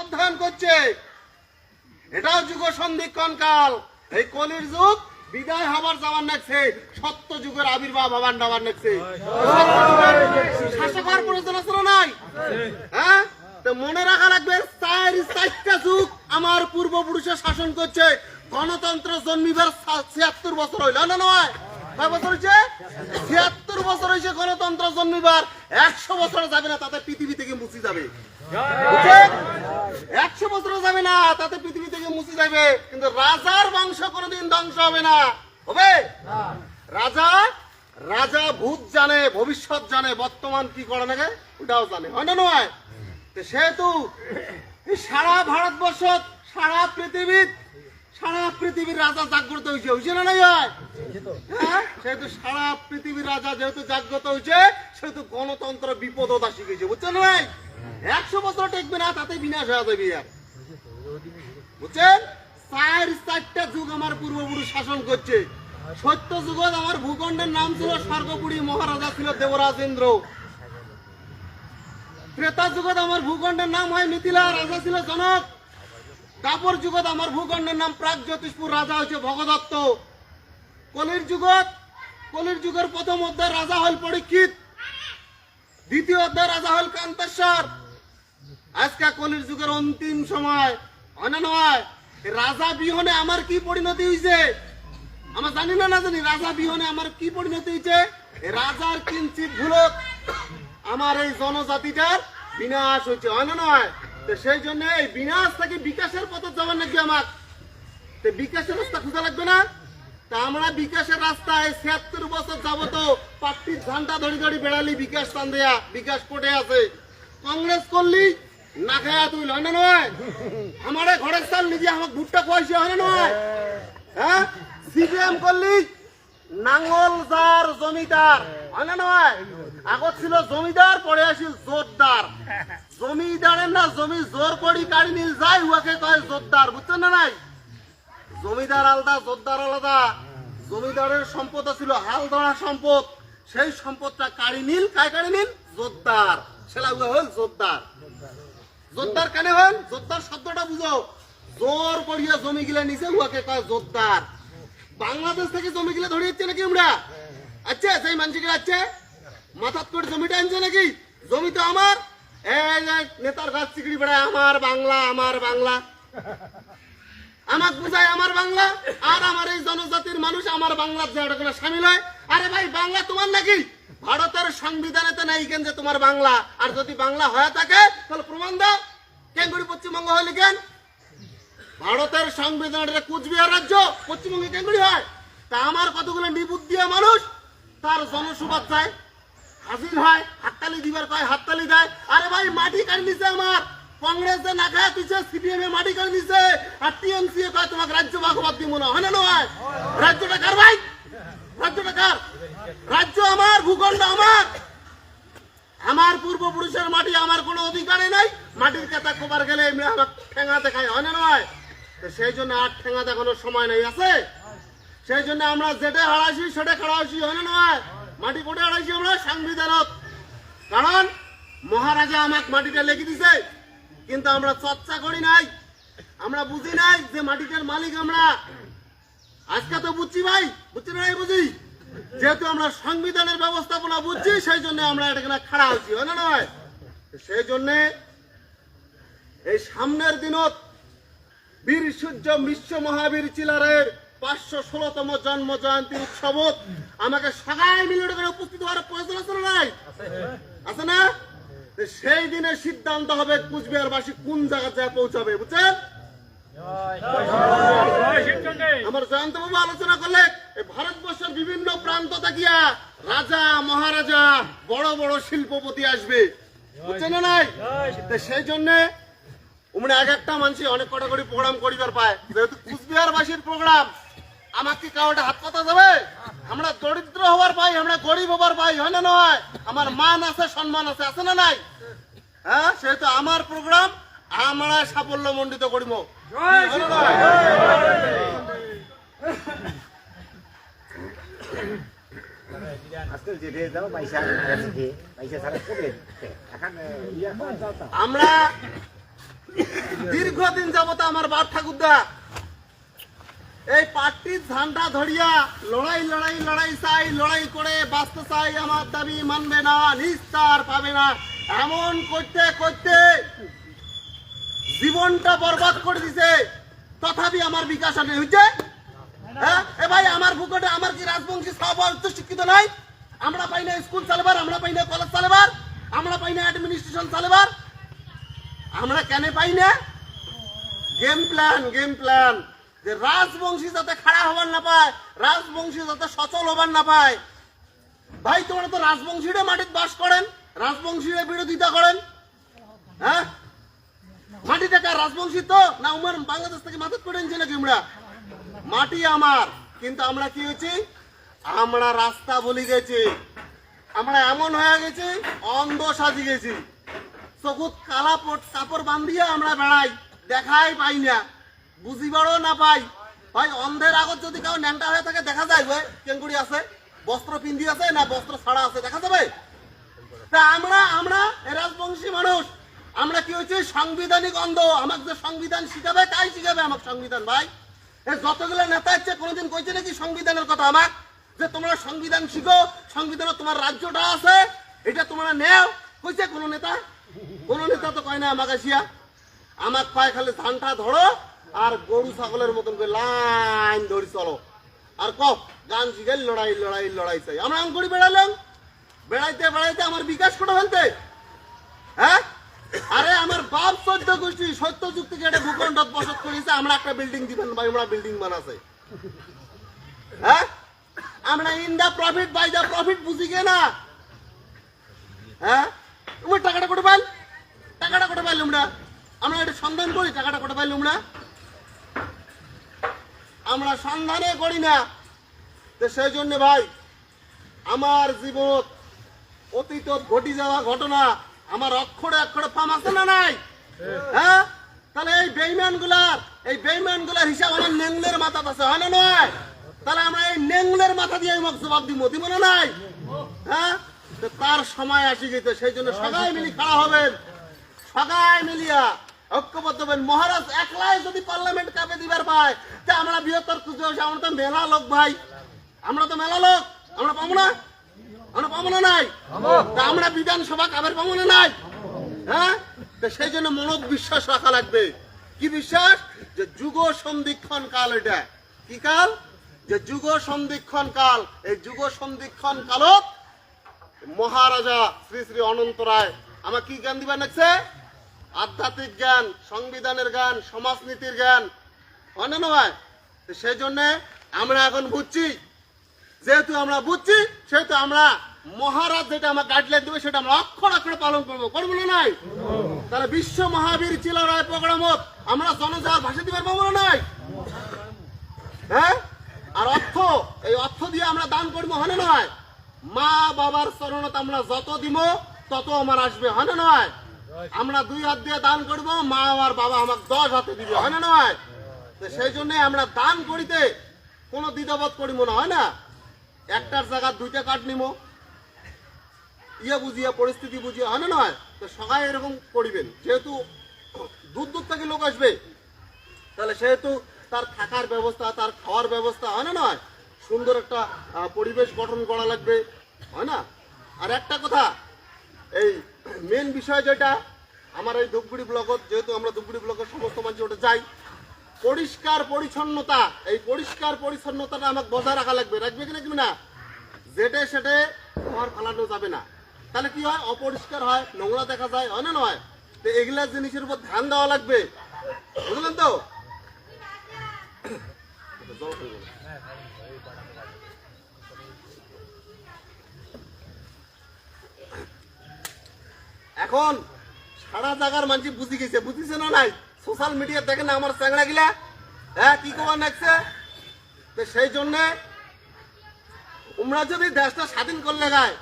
অধ্যয়ন করছে। এটাও যুগ সন্ধিক্ষণ কাল। এই কলির যুগ বিদায় হবার যাবার নেছে, সত্য যুগের আবির্ভাব হবার যাবার নেছে। শাসক হওয়ার প্রয়োজন আছে না নাই? হ্যাঁ, তো মনে রাখা লাগবে চারটা যুগ আমার পূর্বপুরুষের শাসন করছে। গণতন্ত্র জন্মিবার ৭৬ বছর হইল না নয়? কয় বছর হয়েছে? ৭৬ বছর হয়েছে গণতন্ত্র জন্মিবার। ১০০ বছর যাবে না, তাতে পৃথিবী থেকে মুছে যাবে। ১০০ বছর যাবে না, তাতে পৃথিবী থেকে মুছে যাবে। কিন্তু রাজার বংশ কোনোদিন ধ্বংস হবে না। হবে? রাজা রাজা ভূত জানে, ভবিষ্যৎ জানে, বর্তমান কি করে নাকি ওটাও জানে, হয় না নয়? সেহেতু সারা ভারতবর্ষ, সারা পৃথিবীর রাজা জাগ্রত হয়েছে, হয়েছে না নাই? হ্যাঁ, সেহেতু সারা পৃথিবীর রাজা যেহেতু জাগ্রত হয়েছে, সেহেতু গণতন্ত্র বিপদতা শিখেছে, বুঝছেন নাই? ১০০ বছর টেকবে না, তাতে বিনাশ হয়ে যাবে। আর বুঝছেন, চারটা যুগ আমার পূর্বপুরুষ শাসন করছে। সত্য যুগত আমার ভূখণ্ডের নাম ছিল স্বর্গপুরী, মহারাজা ছিল দেবরাজ ইন্দ্র। ত্রেতা যুগত আমার ভূখণ্ডের নাম হয় মিথিলা, রাজা ছিল জনক। দ্বাপর যুগত আমার ভূখণ্ডের নাম প্রাগজ্যোতিষপুর, রাজা হয়েছে ভগদত্ত। কলির যুগের প্রথম অধ্যায় রাজা হল পরীক্ষিত, দ্বিতীয় অধ্যায় রাজা হল কান্তেশ্বর। আজকে কলির যুগের অন্তিম সময়, হয় না নয়? রাজা বিহনে আমার কি পরিণতি হয়েছে আমরা জানি না, না জানি? রাজা বিহনে আমার কি পরিণতি হয়েছে? রাজার কিঞ্চিত ভুলক আমার এই জনজাতিটার বিনাশ হয়েছে, হয় না নয়? সেই জন্য এই বিনাশ থেকে বিকাশের পথে যাবার নাকি আমার বিকাশের রাস্তা খোঁজা লাগবে না? তা আমরা বিকাশের রাস্তায় ৭৬ বছর যাবত পাট্টির ঝান্ডা ধরি ধরি বেড়ালি, বিকাশ টান দেয়া, বিকাশ পড়ে আছে। কংগ্রেস করলি না খায়া তুই, হয় না নয়? আমার ঘরের চাল নিজে আমাকে ভুট্টা খোয়াইছে, হয় না নয়? হ্যাঁ, সিপিএম করলি নাঙ্গল যার জমিদার, হয় না নয়? আগত ছিল জমিদার, পরে আসিল জোরদার। জমিদারের না জমি জোর করি কাড়ি নিল যায়, উহাকে কয় জোরদার, বুঝছেন না নাই? জমিদার আলাদা, জোরদার আলাদা। জমিদারের সম্পদ ছিল হাল ধরা সম্পদ, সেই সম্পদটা কাড়ি নিল, কায় কাড়ি নিল? জোরদার। সেটা উহা হল জোরদার। জোরদার কেন হল? জোরদার শব্দটা বুঝো, জোর করিয়া জমি গিলা নিচে, উহাকে কয় জোরদার। বাংলাদেশ থেকে জমি গিলা ধরে যাচ্ছে নাকি আমরা? আচ্ছা, সেই মানুষগুলো আছে মাথাত করে জমিটা আনছে নাকি? জমি তো আমার। এই নেতার গাছ চিকড়ি বেড়ায় আমার বাংলা, আমার বাংলা, আমাকে বুঝায় আমার বাংলা। আর আমার এই জনজাতির মানুষ আমার বাংলার জায়গাটা সামিল হয়। আরে ভাই, বাংলা তোমার নাকি? ভারতের সংবিধানেতে নাই কেন যে তোমার বাংলা? আর যদি বাংলা হয়ে থাকে তাহলে প্রমাণ দাও, কেন করে পশ্চিমবঙ্গ হয় লিখেন? ভারতের সংবিধানের কুচবিহার রাজ্য, পশ্চিমবঙ্গে কেন করে হয়? তা আমার কতগুলো নিবুদ্ধিয়া মানুষ তার জনসভাত যায়, হাজির হয়, হাততালি দিবার কয় হাততালি দেয়। আরে ভাই, মাটি কাড়ি নিছে আমার কংগ্রেস, যে না খায় দিচ্ছে, সিপিএম এ মাটি কাড়ি নিছে, আর টিএমসি এ কয় তোমাকে রাজ্য ভাগবত দিব না, হয় না নয়? রাজ্যটা কার ভাই? রাজ্যটা কার? রাজ্য আমার, ভূখণ্ড আমার। আমার পূর্বপুরুষের মাটি, আমার কোনো অধিকারে নাই। মাটির কথা খবর গেলে আমার ঠেঙা দেখায়, হয় না নয়? সেই জন্য আর ঠেঙা দেখানোর সময় নেই, আছে? সেই জন্য আমরা যেটা হারাইছি সেটা খাড়াইছি, হয় না নয়? মাটি কোটে হারাইছি আমরা? সংবিধানত। কারণ মহারাজা আমাকে মাটিটা লেগে দিছে, কিন্তু আমরা চর্চা করি নাই, আমরা বুঝি নাই যে মাটিটার মালিক আমরা। আজকে তো বুঝছি ভাই, বুঝছি না? বুঝি, যেহেতু আমরা সংবিধানের ব্যবস্থাপনা বুঝছি, সেই জন্য আমরা এখানে খাড়া হচ্ছি, হয় না নয়? সেই জন্য এই সামনের দিনত বীর সূর্য বিশ্ব মহাবীর চিলারের ৫১৬তম জন্ম জয়ন্তী উৎসবত আমাকে সবাই মিলে করে উপস্থিত হওয়ার প্রয়োজন আছে না নাই? আছে না? সেই দিনে সিদ্ধান্ত হবে কুচবিহারবাসী কোন জায়গা যায় পৌঁছাবে, বুঝছেন? আমার জয়ন্ত বাবু আলোচনা করলে ভারতবর্ষের বিভিন্ন প্রান্ত থাকিয়া রাজা মহারাজা বড় বড় শিল্পপতি আসবে, বুঝছেন না নাই? সেই জন্য উমরা এক একটা মানুষ অনেক কটা করে প্রোগ্রাম করিবার পায়। যেহেতু কুচবিহারবাসীর প্রোগ্রাম, আমাকে কাউটা হাত পাতা যাবে? আমরা দরিদ্র হবার পাই, আমরা গরিব হবার পাই, হয় না নয়? আমার মান আছে, সম্মান আছে, আছে না নাই? হ্যাঁ, সেহেতু আমার প্রোগ্রাম আমরা সাফল্য মণ্ডিত করিব। আমরা দীর্ঘদিন যাবত আমার বাপ ঠাকুরদা এই পার্টির ঝান্ডা ধরিয়া লড়াই লড়াই লড়াই চাই, লড়াই করে বাঁচতে চাই, আমার দাবি মানবে না, নিস্তার পাবে না, এমন করতে করতে জীবনটা বরবাদ করে দিছে। তথাপি আমার বিকাশ আনে হইছে। হ্যাঁ এ ভাই, আমার ভূখণ্ডে আমার কি রাজবংশী সব শিক্ষিত নাই? আমরা পাই না স্কুল চালাবার, আমরা পাই না কলেজ চালাবার, আমরা পাই না অ্যাডমিনিস্ট্রেশন চালাবার। আমরা কেন পাই না? গেম প্ল্যান যে রাজবংশী যাতে খাড়া হবার না পায়, রাজবংশী যাতে সচল হবার না পায়। ভাই তোমরা তো রাজবংশীরা মাটিতে বাস করেন, রাজবংশীরা বিরোধিতা করেন। হ্যাঁ মাটি থেকে রাজবংশী তো না উমার বাংলাদেশ থেকে মাথাত করে এনেছি নাকি? আমরা মাটি আমার, কিন্তু আমরা কি হয়েছি? আমরা রাস্তা বলি গেছি, আমরা এমন হয়ে গেছি, অন্ধ সাজি গেছি, চকুত কালা কাপড় বান্ধিয়ে আমরা বেড়াই, দেখাই পাই না, বুঝিবারও না পাই। ভাই অন্ধের আগত যদি কাউ ন্যাংটা হয়ে থাকে দেখা যায় ভাই কেঙ্গুড়ি আছে, বস্ত্র পিন্ধি আছে না বস্ত্র ছাড়া আছে, দেখা যাবে? তা আমরা রাজবংশী মানুষ, আমরা কি হয়েছে? সাংবিধানিক অন্ধ। আমাকে যে সংবিধান শিখাবে তাই শিখাবে আমাকে সংবিধান। ভাই যতগুলো নেতা হচ্ছে কোনোদিন কইছে নাকি সংবিধানের কথা আমাক, যে তোমরা সংবিধান শিখো, সংবিধানে তোমার রাজ্যটা আছে, এটা তোমরা নেও? কইছে কোন নেতা? কোন নেতা তো কয় না আমাকে আসিয়া। আমার পায়ে খালি ধানটা ধরো আর গরু ছাগলের মতন করে লাইন ধরি চলো, আর গান শিখাই লড়াই লড়াই লড়াই চাই। আমরা আম করি বেড়ালাম, বেড়াইতে বেড়াইতে আমার বিকাশ করে ফেলতে। হ্যাঁ আরে আমার বাপ 14 গোষ্ঠী সত্য যুগ থেকে এটা ভূখণ্ড বসত করেছে, আমরা একটা বিল্ডিং দিবেন ভাই, আমরা বিল্ডিং বানাছে। হ্যাঁ আমরা in the profit by the profit বুঝি গে না। হ্যাঁ তুমি টাকাটা করে পাইল, টাকাটা করে পাইলাম না, আমরা এটা সন্ধান করি, টাকাটা করে পাইলাম না, আমরা সন্ধানে করি না। তো সেই জন্য ভাই আমার জীবন অতীত ঘটি যাওয়া ঘটনা আমার অক্ষরে অক্ষরে পাম আছে না নাই? হ্যাঁ তাহলে এই বেইমান গুলার হিসাব আমার নেংলের মাথা আছে, হয় না নয়? তাহলে আমরা এই নেংলের মাথা দিয়ে জবাব দিব না নাই? হ্যাঁ তার সময় আসি গেছে, সেই জন্য সবাই মিলি খাড়া হবেন, সবাই মিলিয়া ঐক্যবদ্ধ হবেন। মহারাজ একলাই যদি পার্লামেন্ট কাপে দিবার পায়, তা আমরা বৃহত্তর খুঁজে, আমরা তো মেলা লোক ভাই, আমরা তো মেলা লোক, আমরা পাবো না? আমরা পাবো না নাই? তা আমরা বিধানসভা কাপের পাবো না নাই? হ্যাঁ সেই জন্য মনত বিশ্বাস রাখা লাগবে। কি বিশ্বাস? যে যুগ সন্ধিক্ষণ কাল। এটা কি কাল? যে যুগ সন্ধিক্ষণ কাল। এই যুগ সন্ধিক্ষণ কালত মহারাজা শ্রী শ্রী অনন্ত রায় আমার কি জ্ঞান দিবার লাগছে? আধ্যাত্মিক জ্ঞান, সংবিধানের জ্ঞান, সমাজনীতির জ্ঞান, হয় না নয়? সেই জন্য আমরা এখন বুঝছি, যেহেতু আমরা বুঝছি সেহেতু আমরা মহারাজ যেটা আমার গাইডলাইন দেবে সেটা আমরা অক্ষর অক্ষরে পালন করবো, করবো না নাই? তাহলে বিশ্ব মহাবীর ছিল রায় প্রোগ্রামত আমরা জনজার ভাষা দিবার পাবো না নাই? হ্যাঁ আর এই অর্থ দিয়ে আমরা দান করবো, হয় না নয়? মা বাবার চরণত আমরা যত দিব তত আমার আসবে, হয় না নয়? আমরা 2 হাত দিয়ে দান করবো, মা আর বাবা আমাকে 10 হাতে দিবে, হয় না নয়? সেই জন্য আমরা দান করিতে কোনো দ্বিধাবোধ করিব না, হয় না? একটার জায়গা 2টা কাঠ নিব, বুঝিয়া পরিস্থিতি বুঝিয়া, হয় না নয়? তো সবাই এরকম করিবেন। যেহেতু দূর দূর থেকে লোক আসবে, তাহলে সেহেতু তার থাকার ব্যবস্থা, তার খাওয়ার ব্যবস্থা, হয় না নয়? সুন্দর একটা পরিবেশ গঠন করা লাগবে, হয় না? আর একটা কথা, এই মেন বিষয় যেটা আমার এই ধূপগুড়ি ব্লকত, যেহেতু আমরা ধূপগুড়ি ব্লকের সমস্ত মানুষ ওটা যাই, পরিষ্কার পরিচ্ছন্নতা। এই পরিষ্কার পরিচ্ছন্নতাটা আমাকে বজায় রাখা লাগবে, রাখবে কিনা কি না? যেটে সেটে ঘর ফালানো যাবে না, তাহলে কি হয়? অপরিষ্কার হয়, নোংরা দেখা যায়, হয় না নয়? তো এগুলা জিনিসের উপর ধ্যান দেওয়া লাগবে, বুঝলেন তো? এখন সারা জায়গার মানুষ বুঝি গেছে, বুঝিছে না নাই? সোশ্যাল মিডিয়া দেখেন আমার চ্যাংড়া গিলা, হ্যাঁ কি খবর নাকছে? তো সেই জন্য তোমরা যদি দেশটা স্বাধীন করলে গায়,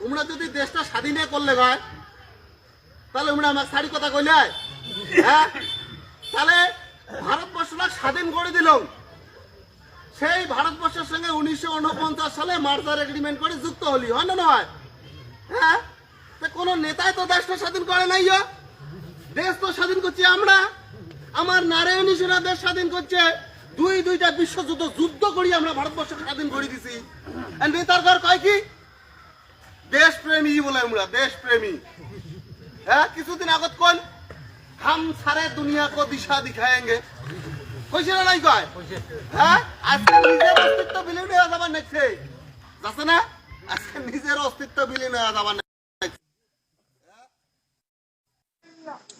তোমরা যদি দেশটা স্বাধীনে করলে গায়, তাহলে তোমরা আমার সারি কথা কইলে, হ্যাঁ তাহলে ভারতবর্ষটা স্বাধীন করে দিল। সেই ভারতবর্ষের সঙ্গে 1949 সালে মার্জার এগ্রিমেন্ট করে যুক্ত হলি, হয় না নয়? হ্যাঁ কোন নেতাই তো দেশটা স্বাধীন করে নাই, দেশ তো স্বাধীন করছি আমরা। আমার নারায়ণী সেনা দেশ স্বাধীন করছে, দুইটা বিশ্বযুদ্ধ যুদ্ধ করি আমরা ভারতবর্ষ স্বাধীন করে দিছি। নেতার ঘর কয় কি দেশপ্রেমী বলে, আমরা দেশপ্রেমী। হ্যাঁ, কিছুদিন আগত কোন হাম সারে দুনিয়া কো দিশা দিখায়েঙ্গে কইছে না নাই কয়? হ্যাঁ, আজকে নিজের অস্তিত্ব বিলীন হয়ে যাবার নেছে যাচ্ছে না, আজকে নিজের অস্তিত্ব বিলীন হয়ে যাবার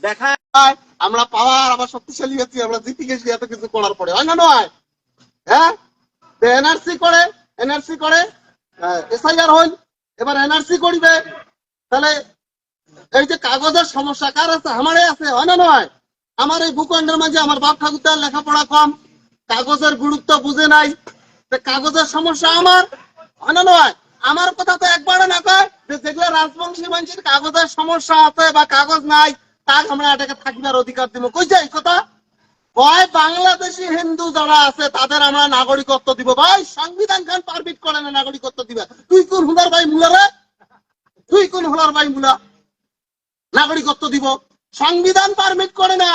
দেখা যায়। আমরা পাওয়ার আবার শক্তিশালী হচ্ছি, আমরা জিতে গেছি এত কিছু করার পরে, হয় না নয়? হ্যাঁ, এনআরসি করে এসআইআর হইল, এবার এনআরসি করিবে, তাহলে এই যে কাগজের সমস্যা কার আছে? আমারে আছে, হয় না নয়? আমার এই ভূখণ্ডের মাঝে আমার বাপ ঠাকুরদার লেখাপড়া কম, কাগজের গুরুত্ব বুঝে নাই, কাগজের সমস্যা আমার, হয় না নয়? আমার কথা তো একবারে না কয় যে যেগুলো রাজবংশী মানুষের কাগজের সমস্যা আছে বা কাগজ নাই তাক আমরা এটাকে থাকিবার অধিকার দিব, কইছে এই কথা? কয় বাংলাদেশি হিন্দু যারা আছে তাদের আমরা নাগরিকত্ব দিব। ভাই সংবিধান খান পারমিট করে না নাগরিকত্ব দিবে? তুই কোন হুলার ভাই মুলা রে? তুই কোন হুলার ভাই মুলা নাগরিকত্ব দিব? সংবিধান পারমিট করে না,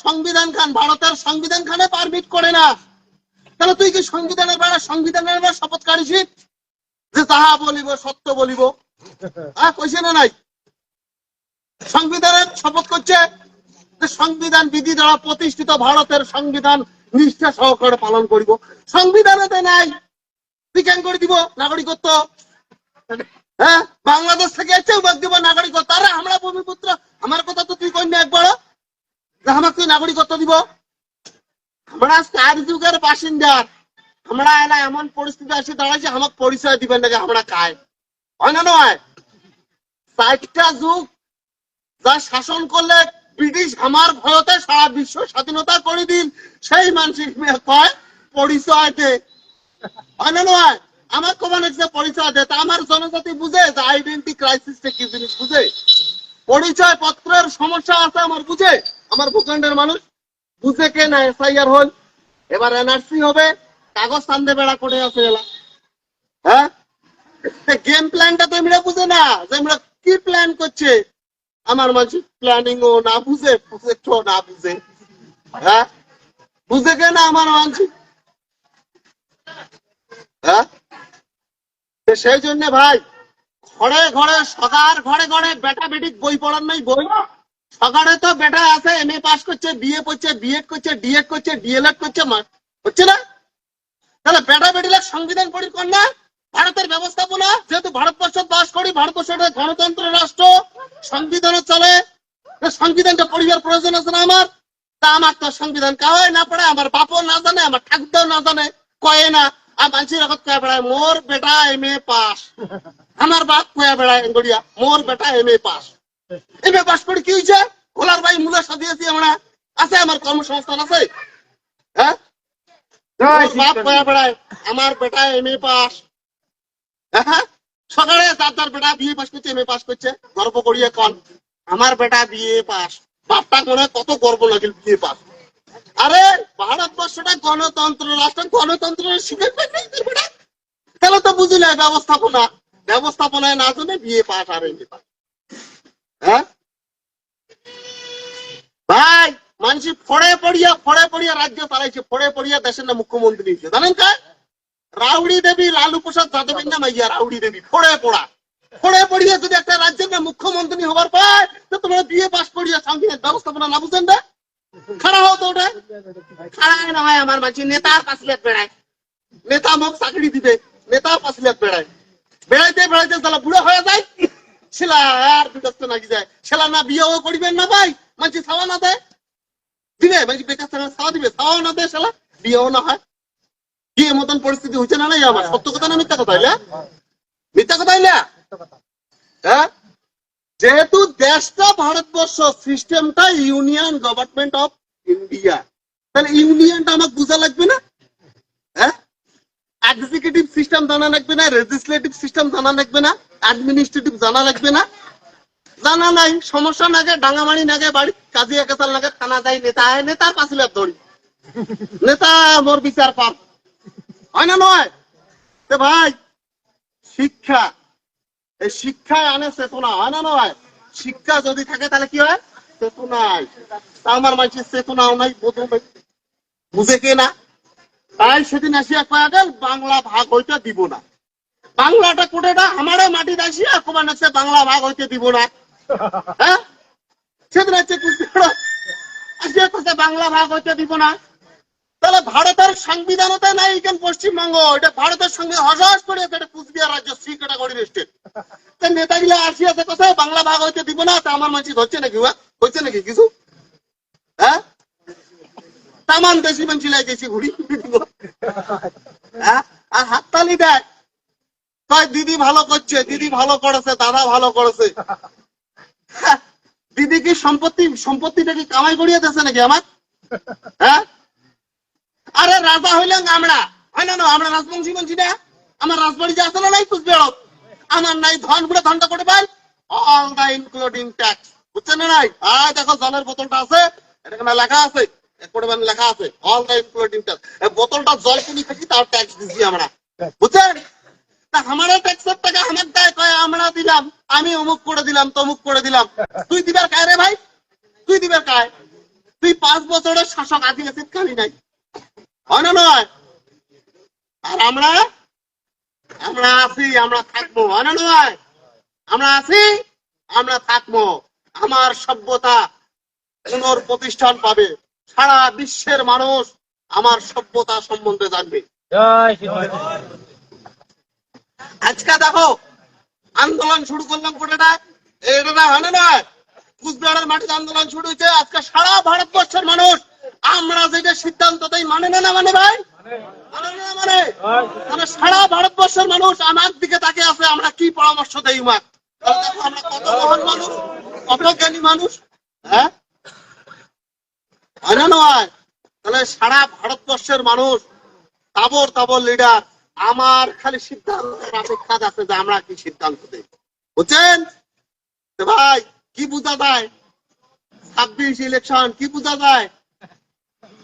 সংবিধান খান, ভারতের সংবিধান খানে পারমিট করে না। তাহলে তুই কি সংবিধানের বেড়া শপথ কারিস যে তাহা বলিব সত্য বলিব? হ্যাঁ, কইছে না নাই? সংবিধানের শপথ করছে যে সংবিধান বিধি দ্বারা প্রতিষ্ঠিত ভারতের সংবিধান নিষ্ঠা সহকারে পালন করিব। সংবিধানেতে নাই, তুই কেন করে দিব নাগরিকত্ব? হ্যাঁ, বাংলাদেশ থেকে এসেও বাদ দিব নাগরিকত্ব। আরে আমরা ভূমিপুত্র, আমার কথা তো তুই কইনি একবার যে আমাকে তুই নাগরিকত্ব দিব? আমরা কার যুগের বাসিন্দা, আমরা এলা এমন পরিস্থিতি আসে দাঁড়াইছে আমাকে পরিচয় দিবেন নাকি আমরা কায়, হয় না নয়? 60টা যুগ যা শাসন করলে ব্রিটিশ আমার ভয়তে সারা বিশ্ব স্বাধীনতা করে দিন, সেই মানসিক কয় পরিচয় দে, হয় না নয়? আমার কমান পরিচয় দে, তা আমার জনজাতি বুঝে যে আইডেন্টি ক্রাইসিসটা কি জিনিস বুঝে, পরিচয় পত্রের সমস্যা আছে আমার বুঝে, আমার ভূখণ্ডের মানুষ বুঝে কে না? এসআইআর হল, এবার এনআরসি হবে, কাগজ টানতে বেড়া করে আছে এলা। হ্যাঁ, গেম প্ল্যানটা তো এমরা বুঝে না যে আমরা কি প্ল্যান করছে। আমার মানুষ প্ল্যানিং ও না বুঝে, প্রজেক্ট ও না বুঝে। হ্যাঁ, বুঝে কে না আমার মানুষ? হ্যাঁ, সেই জন্য ভাই ঘরে ঘরে সবার ঘরে ঘরে বেটা বেটি বই পড়ার নাই বই। সকালে তো বেটা আছে এমএ পাস করছে, বিএ করছে, বিএড করছে, ডিএড করছে, ডিএলএড করছে, হচ্ছে না? তাহলে বেটা বেটিলা সংবিধান পড়ি কর না? ভারতের ব্যবস্থাপনা যেহেতু ভারতবর্ষ বাস করি, ভারতবর্ষ গণতন্ত্র রাষ্ট্র, সংবিধান চলে, সংবিধানটা পড়িবার প্রয়োজন আছে না আমার? তা আমার তো সংবিধান কাওয়াই না পড়ে, আমার বাপও না জানে, আমার ঠাকুরদাও না জানে, কয়ে না। আর মানুষের এখন কয়ে বেড়ায় মোর বেটা এমএ পাস, আমার বাপ কয়ে বেড়ায় গড়িয়া মোর বেটা এমএ পাস। এমএ পাস করে কি হয়েছে? খোলার ভাই মূলা সাজিয়েছি আমরা, আছে আমার কর্মসংস্থান আছে। হ্যাঁ, বাপ কয়ে বেড়ায় আমার বেটা এমএ পাস। হ্যাঁ, সকালে তার বেটা বিএ পাস করছে, এমএ পাস করছে, গর্ব করিয়ে কন আমার বেটা বিএ পাস। বাপটা মনে কত গর্ব লাগিল বিএ পাস। আরে ভারতবর্ষটা গণতন্ত্র রাষ্ট্র, গণতন্ত্র শিখে বেটা, তাহলে তো বুঝি না ব্যবস্থাপনায় না জানে বিএ পাস আর এমএ পাস। হ্যাঁ ভাই, মানুষ ফড়ে পড়িয়া রাজ্য চালাইছে, ফড়ে পড়িয়া দেশের না মুখ্যমন্ত্রী হয়েছে, জানেন কা? রাউড়ি দেবী, লালু প্রসাদ যাদবের নাম ইয়া রাউড়ি দেবী, ফড়ে পড়িয়া যদি একটা রাজ্যের না মুখ্যমন্ত্রী হবার পায়, তো তোমরা বিএ পাস করিয়া সংবিধান ব্যবস্থাপনা না বুঝেন না? খারাপ হতো ওটা, খারাপ না হয়। আমার মানুষ নেতার পাশলিয়াত বেড়ায়, নেতা মুখ চাকরি দিবে, নেতার পাশলিয়াত বেড়াইতে তাহলে বুড়ো হয়ে যায়, ছেলা আর বিরক্ত নাকি যায়, ছেলা না বিয়েও করিবেন না ভাই, মানুষ ছাওয়া না দেয় দিবে, মানুষ বেকার ছাওয়া দিবে, ছাওয়াও না দেয়, ছেলা বিয়েও না হয়। কি মতন পরিস্থিতি হচ্ছে না নাই আমার? সত্য কথা না মিথ্যা কথা হইলে? মিথ্যা কথা হইলে? হ্যাঁ, যেহেতু দেশটা ভারতবর্ষ, সিস্টেমটা ইউনিয়ন গভর্নমেন্ট অফ ইন্ডিয়া, তাহলে ইউনিয়নটা আমাকে বোঝা লাগবে না? হ্যাঁ, এক্সিকিউটিভ সিস্টেম জানা লাগবে না, লেজিসলেটিভ সিস্টেম জানা লাগবে না, অ্যাডমিনিস্ট্রেটিভ জানা লাগবে না? জানা নাই, সমস্যা নাগে, ডাঙ্গামারি নাগে, বাড়ি কাজিয়া কেসাল নাগে, থানা যায়, নেতা আয়, নেতার পাশে ধরি, নেতা মোর বিচার পার, হয় না নয়? ভাই শিক্ষা, এই শিক্ষায় আনে চেতনা, হয় না নয়? শিক্ষা যদি থাকে তাহলে কি হয়? চেতনায়, তা আমার মানুষের চেতনাও নাই, বোধও নাই, বুঝে কে না। তাই সেদিন আসিয়া কয়া গেল বাংলা ভাগ হইতে দিব না। বাংলাটা কোটেটা আমারে মাটি দাসিয়া কমান আছে বাংলা ভাগ হইতে দিব না। হ্যাঁ, সেদিন আছে আসিয়া কোথায় বাংলা ভাগ হইতে দিব না। তাহলে ভারতের সংবিধানতে নাই কেন পশ্চিমবঙ্গ, এটা ভারতের সঙ্গে হস করে এটা কুচবিহার রাজ্য সি ক্যাটাগরির স্টেট। নেতাগুলো আসিয়াছে কোথায় বাংলা ভাগ হইতে দিব না। তা আমার মানুষ হচ্ছে নাকি, হচ্ছে নাকি কিছু? হ্যাঁ, তামান দেশি মানুষ লাগেছি ঘুরি, আর হাততালি দেয়, কয় দিদি ভালো করছে, দিদি ভালো করেছে, দাদা ভালো করেছে। দিদি কি সম্পত্তিটা কি কামাই করিয়ে দিয়েছে নাকি আমার? হ্যাঁ, আরে রাজা হইলেন আমরা, হয় না? আমরা রাজবংশী বলছি না। আমার রাজবাড়ি যে আছে না নাই কুচবিহার, আমার নাই ধন গুলো ধনটা করে পাই অল দা ইনক্লুডিং ট্যাক্স, বুঝছেন না নাই? আর দেখো জলের বোতলটা আছে, এটা লেখা আছে, লেখা আছে অল দা ইনক্লুডিং ট্যাক্স। বোতলটা জল কিনি থাকি তার ট্যাক্স দিচ্ছি আমরা, বুঝছেন? তা আমার ট্যাক্সের টাকা আমার দায় কয় আমরা দিলাম, আমি অমুক করে দিলাম, তমুক করে দিলাম। তুই দিবার কায় রে ভাই? তুই দিবার কায়? তুই 5 বছরের শাসক আদিবাসী খালি নাই, হয় না নয়? আর আমরা আছি, আমরা থাকবো, হয় না নয়? আমরা আছি, আমরা থাকবো। আমার সভ্যতা পুনঃপ্রতিষ্ঠান পাবে, সারা বিশ্বের মানুষ আমার সভ্যতা সম্বন্ধে জানবে। আজকে দেখো আন্দোলন শুরু করলাম কোটাটা, এটা হয় না নয়? কুচবিহারের মাটিতে আন্দোলন শুরু হয়েছে। আজকে সারা ভারতবর্ষের মানুষ আমরা যেটা সিদ্ধান্ত দেই মানে না মানে ভাই, মানে সারা ভারতবর্ষের মানুষ আমার দিকে তাকে আছে, আমরা কি পরামর্শ দেই মা। আমরা কত মহান মানুষ, কত জ্ঞানী মানুষ। হ্যাঁ, নয়? তাহলে সারা ভারতবর্ষের মানুষ তাবর তাবর লিডার আমার খালি সিদ্ধান্তের অপেক্ষা আছে যে আমরা কি সিদ্ধান্ত দেই, বুঝছেন? ভাই কি বোঝা যায় 26 ইলেকশন, কি বোঝা যায়?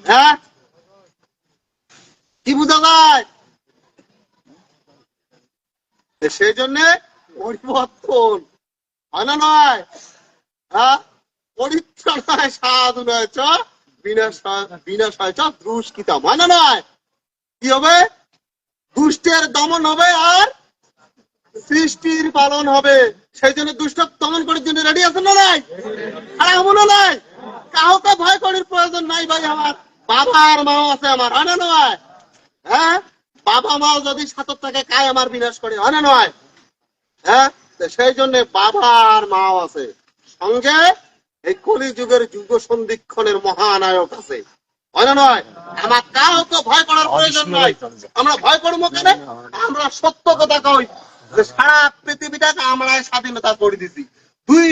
হ্যাঁ, কি বোঝা যায়? সেই জন্য পরিবর্তন, হয় না নয়? হ্যাঁ, পরিত্রাণায় সাধু নয় চ বিনাশ হয় চ দুষ্কৃতম, হয় না নয়? কি হবে? দুষ্টের দমন হবে আর সৃষ্টির পালন হবে। সেই জন্য দুষ্ট দমন করার জন্য রেডি আছেন না নাই? আর এমনও নাই কাউকে ভয় করার প্রয়োজন নাই ভাই, আমার বাবা আর মাও আছে আমার, হয় না নয়? হ্যাঁ, বাবা মাও যদি ৭০ টাকা খায় আমার বিনাশ করে, হয় না নয়? হ্যাঁ, সেই জন্য বাবা আর মাও আছে, সঙ্গে এই কলিযুগের যুগ সন্ধিক্ষণের মহানায়ক আছে, হয় না নয়? আমার কাউকে ভয় করার প্রয়োজন নাই। আমরা ভয় করবো কেন? আমরা সত্য কথা কই যে সারা পৃথিবীটাকে আমরাই স্বাধীনতা করে দিছি,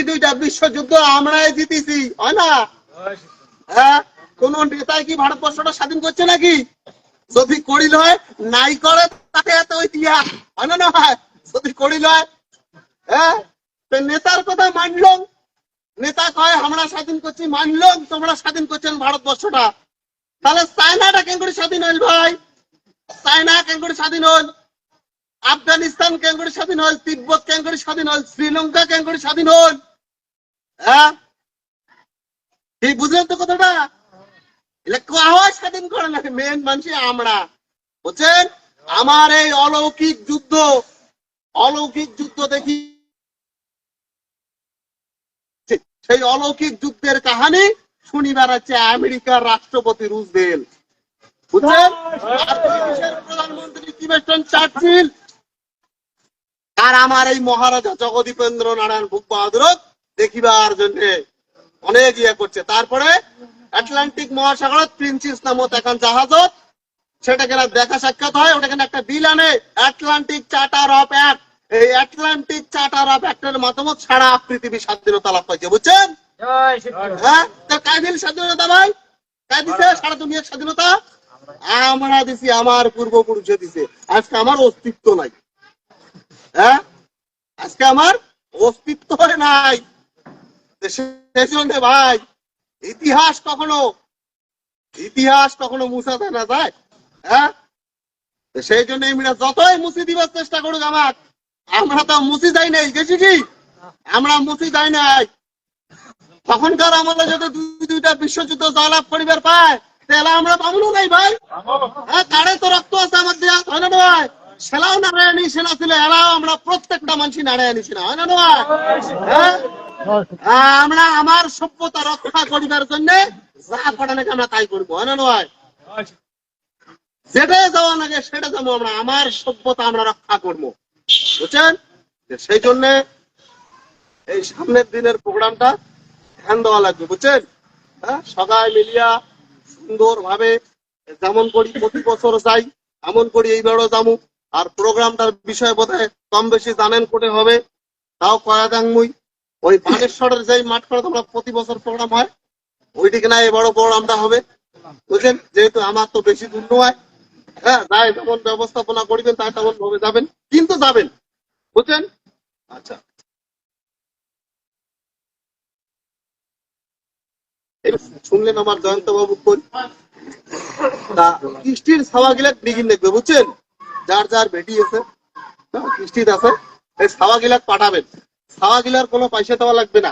দুইটা বিশ্বযুদ্ধ আমরাই জিতেছি, হয় না? হ্যাঁ, কোন নেতাই কি ভারতবর্ষটা স্বাধীন করছে নাকি? যদি করিল হয় নাই করে তাতে এত ইতিহাস, হয় না নয়? যদি করিল হয়, হ্যাঁ, নেতার কথা মানল, নেতা কয় আমরা স্বাধীন করছি, মানল তোমরা স্বাধীন করছেন ভারতবর্ষটা। তাহলে চায়নাটা কেন করে স্বাধীন হইল ভাই? চায়না কেন করে স্বাধীন হল? আফগানিস্তান কেন করে স্বাধীন হল? তিব্বত কেন করে স্বাধীন হল? শ্রীলঙ্কা কেন করে স্বাধীন হল? হ্যাঁ, ঠিক বুঝলেন তো কথাটা? স্বাধীন করে না মেন মানুষ আমরা, বুঝছেন? আমার এই অলৌকিক যুদ্ধ দেখি, সেই অলৌকিক যুদ্ধের কাহিনী শুনিবার আছে আমেরিকার রাষ্ট্রপতি রুজভেল্ট, বুঝছেন? প্রধানমন্ত্রী কিংস্টন চার্চিল, আর আমার এই মহারাজা জগদীপেন্দ্র নারায়ণ ভূপ বাহাদুর দেখিবার জন্য অনেক ইয়ে করছে। তারপরে আটলান্টিক মহাসাগরত প্রিন্সেস নামক এখন জাহাজত সেটাকে দেখা সাক্ষাৎ হয়, ওটাকে একটা বিল আনে আটলান্টিক চার্টার অফ অ্যাক্ট। এই আটলান্টিক চার্টার অফ অ্যাক্টের মাধ্যমে সারা পৃথিবী স্বাধীনতা লাভ পাইছে, বুঝছেন? হ্যাঁ, কায় দিল স্বাধীনতা ভাই? কায় দিছে সারা দুনিয়ার স্বাধীনতা? আমরা দিছি, আমার পূর্বপুরুষে দিছে। আজকে আমার অস্তিত্ব নাই, হ্যাঁ, আজকে আমার অস্তিত্ব নাই। ভাই ইতিহাস কখনো মুছাতে না যায়, হ্যাঁ? সেই জন্য যতই মুছি দিবার চেষ্টা করুক আমার, আমরা তো মুছি যাই নাই, গেছি কি আমরা মুছি যাই নাই। তখনকার আমলে যদি দুইটা বিশ্বযুদ্ধ জয়লাভ করিবার পায় তাহলে আমরা পাবো নাই ভাই। হ্যাঁ, কারে তো রক্ত আছে আমার দেয়া, হয় না নয়? সেলাও নারায়ণী সেনা ছিল, এরাও আমরা প্রত্যেকটা মানুষই নারায়ণী সেনা, হয় না নয়? হ্যাঁ, আমরা আমার সভ্যতা রক্ষা করিবার জন্য যা করা নাকি আমরা তাই করবো, হয় না নয়? যেটা যাওয়া লাগে সেটা যাবো আমরা, আমার সভ্যতা আমরা রক্ষা করবো, বুঝছেন? সেই জন্য এই সামনের দিনের প্রোগ্রামটা ধ্যান দেওয়া লাগবে, বুঝছেন? হ্যাঁ, সবাই মিলিয়া সুন্দর ভাবে যেমন করি প্রতি বছর যাই এমন করি এইবারও যাবো। আর প্রোগ্রামটার বিষয়ে বোধহয় কম বেশি জানেন কোটে হবে, তাও কয়া দাঙ্গুই ওই বানেশ্বরের যে মাঠ করে তোমরা প্রতি বছর প্রোগ্রাম হয় ওইদিকে না এবারও প্রোগ্রামটা হবে, বুঝলেন? যেহেতু আমার তো বেশি দূর নয়, হ্যাঁ, যাই যেমন ব্যবস্থাপনা করিবেন তাই তেমন ভাবে যাবেন, কিন্তু যাবেন, বুঝছেন? আচ্ছা, শুনলেন আমার জয়ন্ত বাবু কই তা কৃষ্টির ছাওয়া গিলা বিগিন দেখবে, বুঝছেন? যার যার ভেটি আছে, কৃষ্টিত আছে, এই ছাওয়া গিলা পাঠাবেন। ছাওয়া গিলার কোনো পয়সা দেওয়া লাগবে না,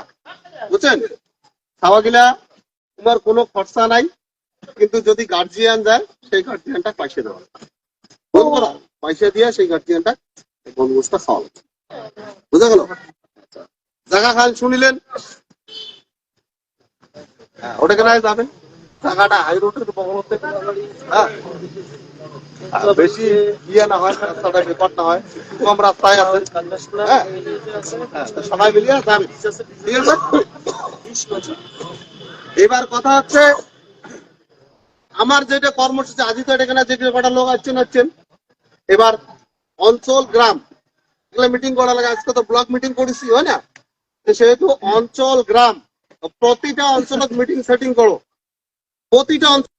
বুঝছেন? ছাওয়া গিলা তোমার কোনো খরচা নাই, কিন্তু যদি গার্জিয়ান যায় সেই গার্জিয়ানটা পয়সা দেওয়া পয়সা দিয়ে সেই গার্জিয়ানটা বনভোজটা খাওয়া, বুঝা গেল? জায়গা খান শুনিলেন, ওটাকে নাই যাবেন, জায়গাটা হাই রোডের বগলতে, হ্যাঁ, বেশি ইয়ে না হয়, রাস্তাটা বিপদ না হয়, কম রাস্তায় আছে, হ্যাঁ, সবাই মিলিয়ে যাবেন, ঠিক আছে? এবার কথা হচ্ছে আমার যেটা কর্মসূচি আজি তো এখানে যে কটা লোক আসছেন, এবার অঞ্চল গ্রাম এগুলো মিটিং করা লাগে। আজকে তো ব্লক মিটিং করেছি, হয় না? সেহেতু অঞ্চল গ্রাম প্রতিটা অঞ্চলত মিটিং সেটিং করো, প্রতিটা অঞ্চল